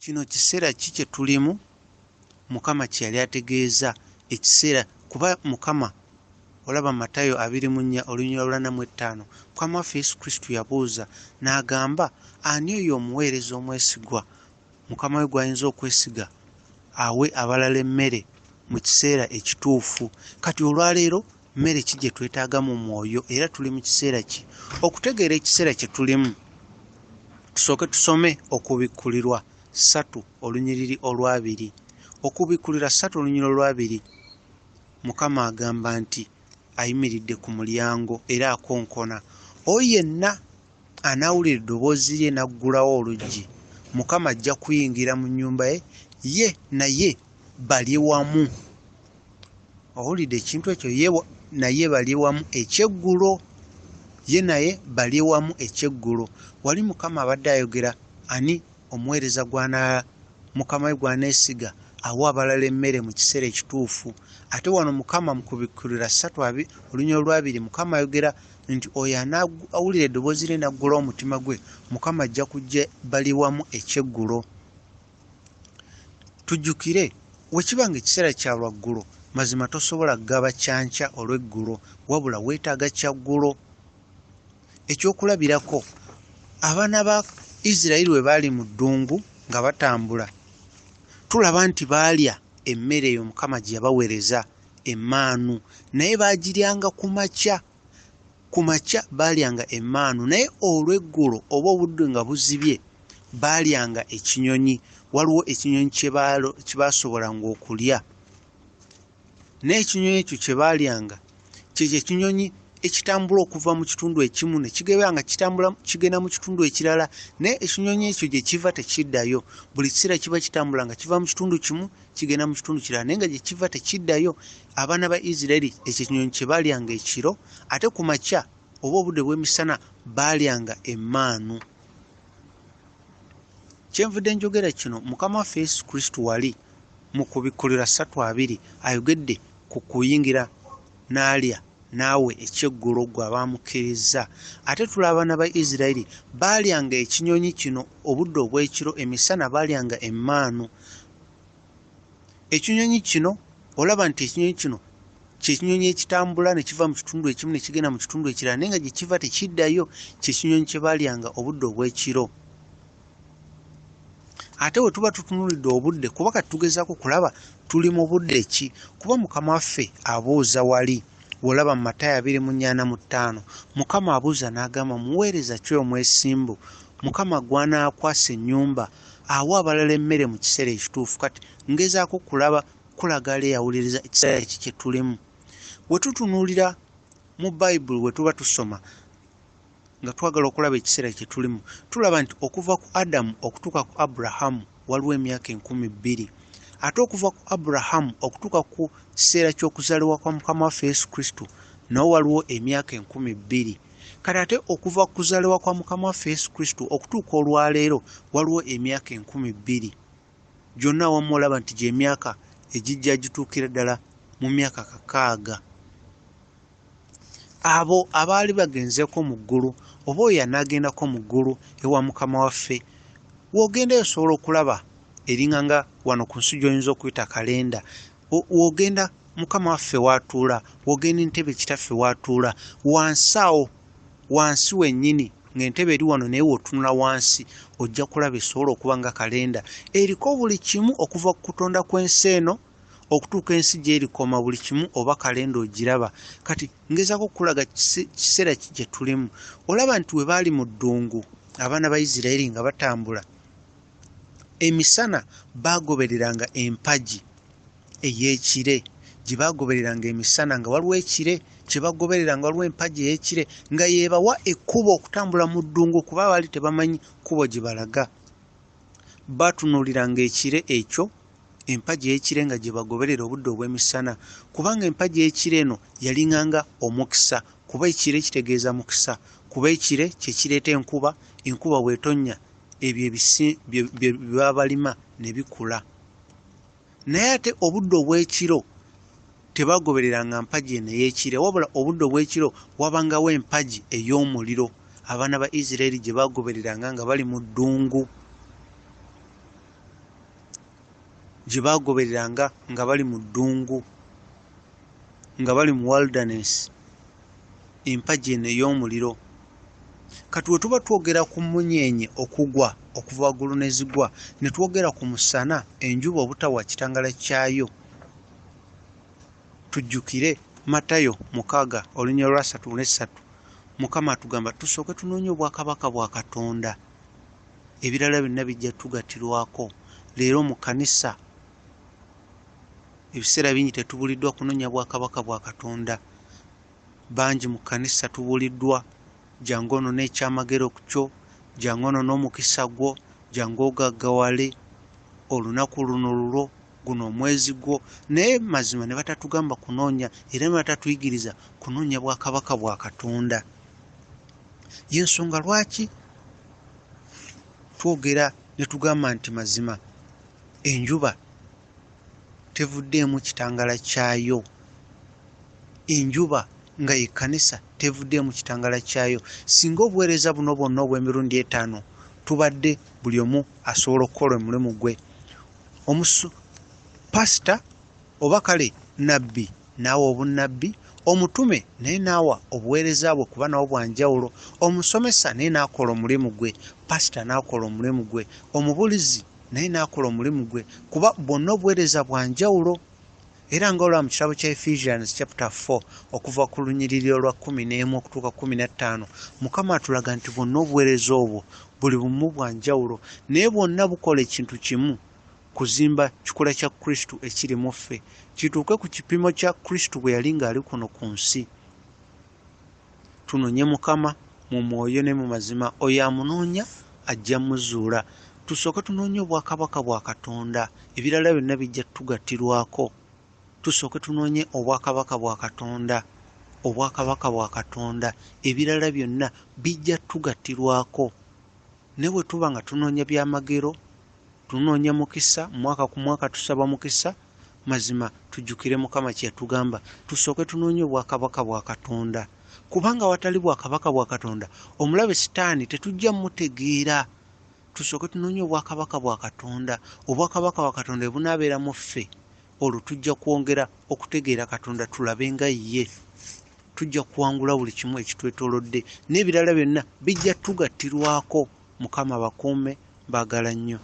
Kino kiseera kye tulimu Mukama kye yali ategeeza ekiseera kuba Mukama olaba Matayo 24:45 Mukama waffe Yesu Kristo yabuuza n'agamba ani oyo omuweereza omwesigwa Mukama we gw'ayinza okwesiga awe abalala emmere mu kiseera ekituufu. Kati olwaleero mmere ki gye twetaaga mu mwoyo era tuli mu kiseera ki? Okutegeera ekiseera kye tulimu tusooke tusome okubikkulirwa 3:2. Okubikkulirwa 3:2 Mukama agamba nti ayimiridde ku mulyango era akonkona. Oyo yenna anaawulira eddoboozi lye n'aggulawo oluggi, Mukama ajja kuyingira mu nnyumba ye naye balye wamu. Owulidde ekintu ekyo? Naye balye wamu ekyeggulo. Ye naye balye wamu ekyeggulo. Wali Mukama abadde ayogera ani omuweereza Mukama we gw'aneesiga awa abalala emmere mu kiseera ekituufu. Ate wano Mukama mu kubikkulirwa 3:2 Mukama ayogera nti oyo anaawulira eddoboozi lye n'aggulawo omutima gwe, Mukama ajja kujja bali wamu ekyeggulo. Tujjukire wekiba nga ekiseera kya lwaggulo mazima tosobola kugaba kyanca olw'eggulo wabula weetaaga kyaggulo. Ekyokulabirako abaana ba Isirayiri we baali mu ddungu nga batambula tulaba nti baalya emmere eyo Mukama gye yabaweereza emmaanu, naye baagiryanga ku makya. Ku makya baalyanga emmaanu, naye olw'eggulo oba obudde nga buzibye baalyanga ekinyonyi. Waliwo ekinyonyi kye baasobolanga okulya, naye ekinyonyi ekyo kye baalyanga kyekyo ekinyonyi ekitambula okuva mu kitundu ekimu ne kigenda nga kigenda mu kitundu ekirala, naye ekinyonyi ekyo gye kiva tekiddayo. Buli kiseera kiba kitambula nga kiva mu kitundu kimu kigenda mu kitundu kirala, naye nga gye kiva tekiddayo. Abaana ba Isirayiri ekyo ekinyonyi kye baalyanga ekiro, ate ku makya oba obudde bw'emisana baalyanga emmaanu. Kyenvudde njogera kino, Mukama waffe Yesu Kristo wali mu kubikkulirwa 3:2 ayogedde ku kuyingira n'alya naawe ekyeggulo gwe abaamukkiriza. Ate tulaba abaana ba Isirayiri baalyanga ekinyonyi kino obudde obw'ekiro, emisana baalyanga emmaanu. Ekinyonyi kino olaba nti ekinyonyi kino kyekinyonyi ekitambula ne kiva mu kitundu ekimu ne kigenda mu kitundu ekirala, naye nga gye kiva tekiddayo. Kyekinyonyi kye baalyanga obudde obw'ekiro. Ate we tuba tutunuulidde obudde, kuba kati tugezaako kulaba tuli mu budde ki, kuba Mukama waffe abuuza wali olaba mu Matayo 24:45 Mukama abuuza n'agamba muweereza ki omwesimbu Mukama gw'anaakwasa ennyumba awa abalala emmere mu kiseera ekituufu. Kati ngezaako kulaba kulaga ali eyawuliriza ekiseera ki kye tulimu. We tutunuulira mu Bayibuli we tuba tusoma nga twagala okulaba ekiseera kye tulimu, tulaba nti okuva ku Adamu okutuuka ku Abulahamu waliwo emyaka 12, ate okuva ku Abulahamu okutuuka ku kiseera ky'okuzaalibwa kwa Mukama waffe Yesu Kristo nawo waliwo emyaka 12. Kati ate okuva ku kuzaalibwa kwa Mukama waffe Yesu Kristo okutuuka olwaleero waliwo emyaka 12. Gyonna awamu olaba nti gy'emyaka egijja gituukira ddala mu myaka 6. Abo abaali bagenzeeko mu ggulu oba oyo anaagendako mu ggulu ewa Mukama waffe, w'ogendayo osobola okulaba eringanga wano ku nsi gy'oyinza okuyita kalenda. W'ogenda Mukama waffe w'atuula, w'ogenda entebe kitaffe w'atuula, wansi awo, wansi wennyini ng'entebe eri wano naye w'otunula wansi ojja kulaba esobola okuba nga kalenda. Eriko buli kimu okuva ku kutonda kw'ensi eno okutuuka ensi gy'erikoma, buli kimu oba kalenda ogiraba. Kati ngezaako okulaga kiseera kye tulimu. Olaba nti we baali mu ddungu abaana ba Isirayiri nga batambula, emisana baagobereranga empagi ey'ekire, gye baagobereranga emisana nga waliwo ekire kye bagobereranga, waliwo empagi ey'ekire nga yeebawa ekkubo okutambula mu ddungu kuba baali tebamanyi kkubo gye balaga. Baatunuuliranga ekire ekyo, empagi ey'ekire nga gye bagoberera obudde obw'emisana, kubanga empagi ey'ekire eno yalinganga omukisa, kuba ekire kitegeeza mukisa, kuba ekire kye kireeta enkuba, enkuba bw'etonnya ebyo bye babalima ne bikula. Naye ate obudde obw'ekiro tebagobereranga mpagi eno ey'ekire, wabula obudde obw'ekiro wabangawo empagi ey'omuliro abaana ba Isirayiri gye bagobereranga nga bali mu ddungu. gye bagobereranga nga bali mu ddungu, nga bali mu wilderness, empagi eno ey'omuliro. Kati we tuba twogera ku munyenye okugwa okuva waggulu ne zigwa, ne twogera ku musana enjuba obutawa kitangala kyayo, tujjukire Matayo 6:33. Mukama atugamba tusooke tunoonye obwakabaka bwa Katonda, ebirala byonna bijja tugattirwako. Leero mu kanisa ebiseera bingi tetubuliddwa kunoonya bwakabaka bwa Katonda. Bangi mu kanisa tubuliddwa jangu ono n'ekyamagero ku kyo, jangu ono n'omukisa gwo, jangu ogaggawale, olunaku luno lulo, guno omwezi gwo. Naye mazima ne batatugamba kunoonya, era ne batatuyigiriza kunoonya bwakabaka bwa Katonda. Y'ensonga lwaki twogera ne tugamba nti mazima enjuba tevuddeemu kitangala kyayo, enjuba nga y'ekkanisa tevuddeemu kitangala kyayo. Singa obuweereza buno bwonna obw'emirundi 5 tubadde buli omu asobola okukola omulimu gwe, pasita oba kale nabbi naawe obunnabbi, omutume naye naawa obuweereza bwe kuba nawo bwanjawulo, omusomesa naye naakola omulimu gwe, pasita naakola omulimu gwe, omubulizi naye naakola omulimu gwe, kuba bwonna obuweereza bwanjawulo. Era nga olwa mu kitabo kya Ephesians chapter 4 okuva ku lunyiriri olwa 11 okutuuka 15, Mukama atulaga nti bwonna obuweereza obwo buli bumu bwanjawulo, naye bwonna bukola ekintu kimu, kuzimba kikula kya Kristo ekiri mu ffe, kituuke ku kipimo kya Kristo bwe yali ng'ali kuno ku nsi. Tunoonye Mukama mu mwoyo ne mu mazima, oyo amunoonya ajja muzuula. Tusooke tunoonye obwakabaka bwa Katonda, ebirala byonna bijja tugattirwako. Tusooke tunoonye obwakabaka bwa Katonda, obwakabaka bwa Katonda, ebirala byonna bijja tugattirwako. Ne bwe tuba nga tunoonya byamagero, tunoonya mukisa, mwaka ku mwaka tusaba mukisa, mazima tujjukire Mukama kye yatugamba, tusooke tunoonye obwakabaka bwa Katonda. Kubanga watali bwakabaka bwa Katonda, omulabe Sitaani tetujja mutegeera. Tusooke tunoonye obwakabaka bwa Katonda, obwakabaka bwa Katonda bwe bunaabeera mu ffe, olwo tujja kwongera okutegeera Katonda tulabe nga ye. Tujja kuwangula buli kimu ekitwetoolodde, n'ebirala byonna bijja tugattirwako. Mukama bakuume, baagala nnyo.